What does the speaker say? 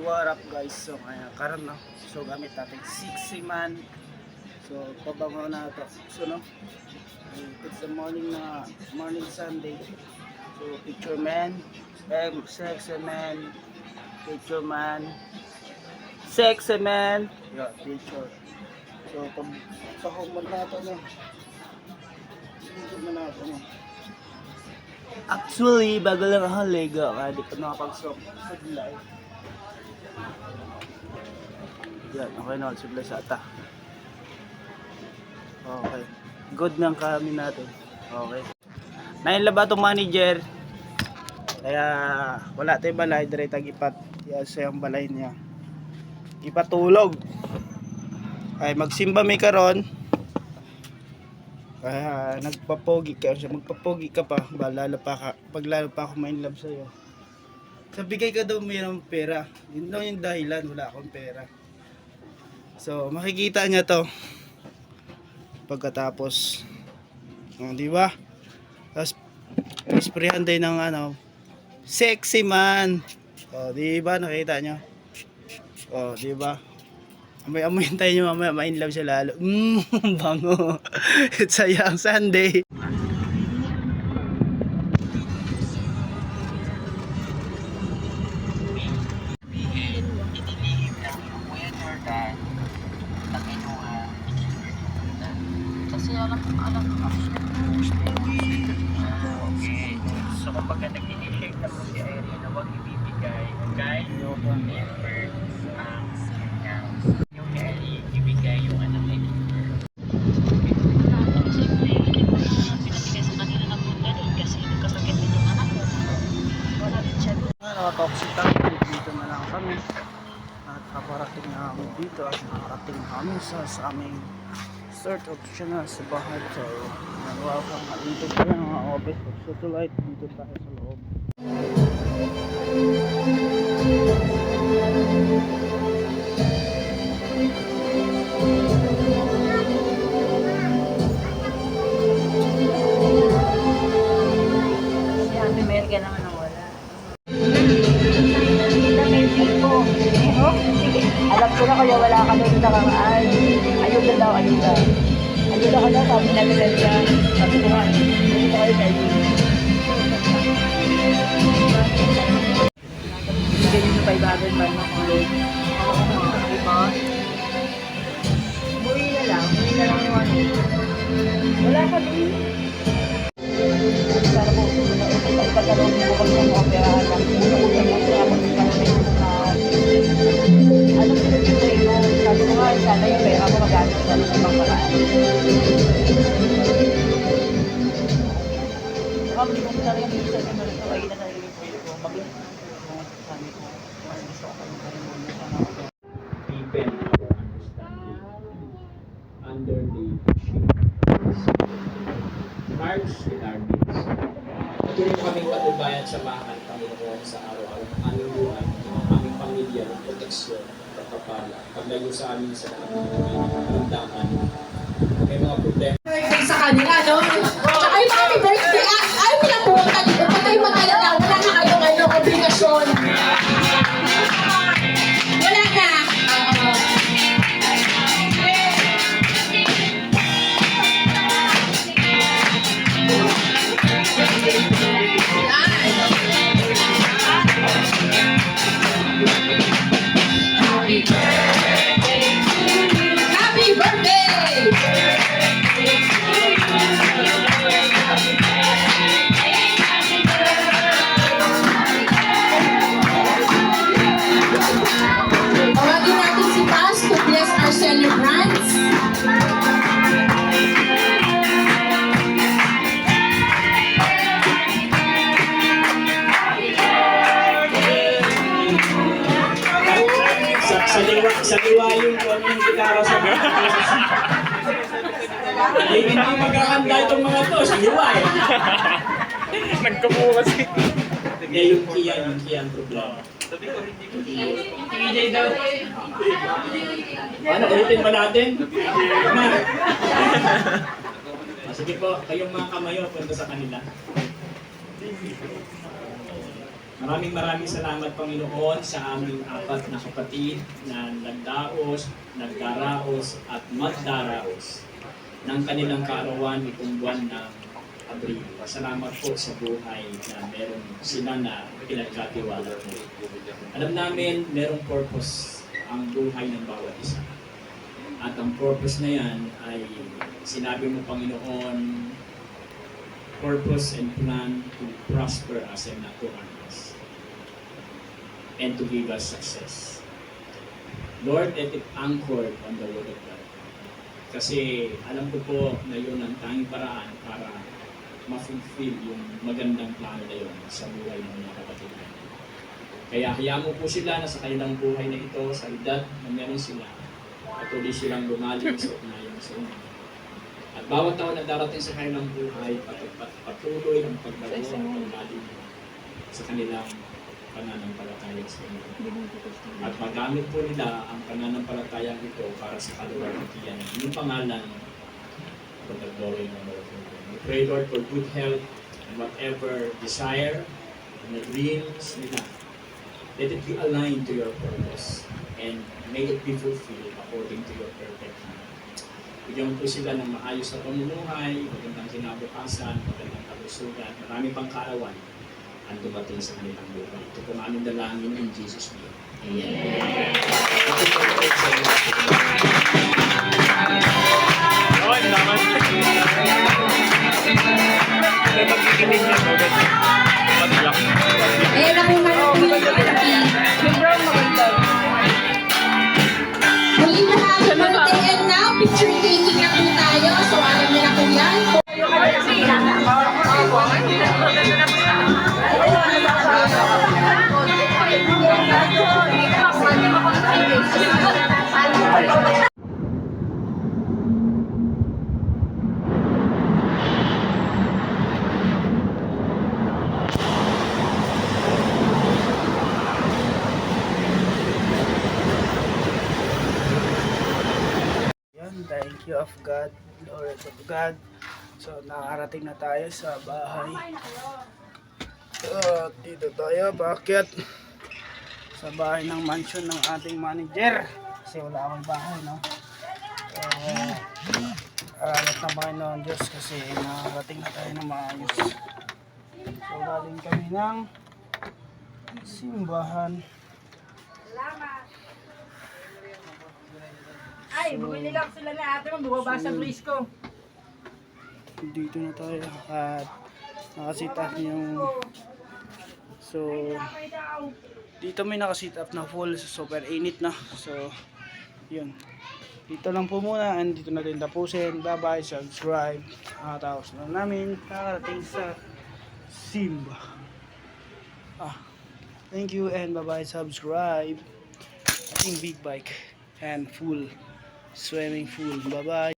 What up guys? So ngayon karon na. So gamit natin 60 man. So pabango na ito. So no. It's the morning Sunday. So picture man, sexy man, picture man, sexy man. Yeah, picture. So pahong mo na ito no. Picture mo na ito no. Actually, bago lang ako ligo, kaya di pa nakapag-soak sa live. Yan, okay na, sudlay sa ata. Okay. Good ng kami natin. Okay. Nainlaba itong manager. Kaya wala tayong balay, diretang ipat. Yan siya ang balay niya. Ipatulog. Ay magsimba may karon. Kaya nagpapogi ka siya, magpapogi ka pa, lalo pa ako ma-inlove sa'yo. Sabigay ka daw mayroong pera. Yun daw yung dahilan, wala akong pera. So makikita niya to pagkatapos, di ba? Tapos isprehan din ng sexy man. Di ba nakita niyo? Di ba? Amoy-amoyin tayo nyo mamaya, ma-inlove siya lalo. Bango. It's a young Sunday. Kasi alam ko. Okay. So kapag nag-initiate na po si Irene na huwag ibibigay, okay? Never ang signal. Yung Irene, ibigay yung kay Siyempre, pinabigay sa kanila ng punta doon kasi nagkasakit din yung anak ko. Wala din siya doon. Nakatoxic kami, dito na lang kami. At kaparating na kami dito at nakarating kami sa aming start optional sa bahay. So, welcome. Dito pa yung mga office of satellite. Dito tayo sa loob. Si Ate Mel ka naman ang wala. Damit ko. Alam ko na kaya wala ka doon sa kamaan. Ayuda daw, ayuda. Ayuda ka daw, sabi namin lang siya. Sabi ko nga, hindi ko kayo kayo. Bigyan nyo na 500 ba na kulit? Oo, diba? Umuwi na lang yung ano. Wala ka din. Sana po, ipagkalong mo kami ng mga perahan lang. Una-una mo siya ako ng kalamin na anong pinag-ibigay mo? Sabi ko nga, sana yung pera mo magamit sa mga paraan. Saka hindi ko talaga yung isa na marito ay na nalilipin ko. Sabi ko, mas gusto ko kami kayo muna sa mga pera. Deepen our understanding under the sheep. March with our deeds. Patuloy po kaming patnubayan sa mahal Panginoon sa araw-araw ng aming buhay, ng aming pamilya, ng proteksyon, pagpapala, paglayo sa amin sa lahat ng karamdaman. May mga problema. Sa kanila, no? Tsaka yung happy birthday, ayaw nila po, pag kayo mag-alala, wala na kayong obligasyon. Wala na. Happy birthday! Tawagin natin si Paz to bless our celebrants. Sa liwa yung gitara sa hindi magkakanda itong mga to, sa liwa eh. Nagkabuo kasi. Yung Kia ang problema. DJ daw. Ano, ulitin ba natin? Sige po, kayong mga kamayo, punta sa kanila. Maraming salamat, Panginoon, sa aming apat na kapatid na nagdaos, nagdaraos at magdaraos ng kanilang kaarawan itong buwan ng Abril. Pasalamat po sa buhay na meron sila na pinagkatiwala mo. Alam namin, merong purpose ang buhay ng bawat isa. At ang purpose na yan ay sinabi mo, Panginoon, purpose and plan to prosper us and not to harm us, and to give us success. Lord, let it anchored on the Word of God. Kasi alam ko po na yun ang tanging paraan para ma-fulfill yung magandang plano na yun sa buhay ng mga kapatid natin. Kaya hayaan mo po sila na sa kanilang buhay na ito, sa edad na meron sila, patuloy silang lumalim sa ugnayan sa inyo. At bawat taon na darating sa kanilang buhay, patuloy ang paglago at paglalim sa kanilang pananampalataya sa inyo. At magamit po nila ang pananampalataya ito para sa kaluwalhatian ng inyong pangalan for the glory of the Lord. We pray, Lord, for good health and whatever desire and the dreams nila. Let it be aligned to your purpose and may it be fulfilled according to your perfect plan. Bigyan po sila ng maayos na pamumuhay, magandang kinabukasan, magandang kalusugan, marami pang kaarawan ang dumating sa kanilang buhay. Ito po namin dalangin in Jesus' name. Amen. Ayan na po yung muli na happy birthday and now picture taking na po tayo. So alam niyo na po yan. Yan, thank you of God, Lord of God. So, nakarating na tayo sa bahay. Dito tayo, bakit? Sa bahay ng mansion ng ating manager. Kasi wala akong bahay, no? So, aralat na Panginoon Diyos kasi nakarating na tayo ng maayos. So, galing kami ng simbahan. Ay, bumili lang sila na ate mo, bumabasa ang list ko. Dito na tayo at nakasit up yung dito may nakasit up na full, super init na. So yun, dito lang po muna and dito natin tapusin. Bye bye, subscribe. Tapos na namin nakarating sa Simba. Thank you and bye bye, subscribe. Ating big bike and full swimming pool. Bye bye.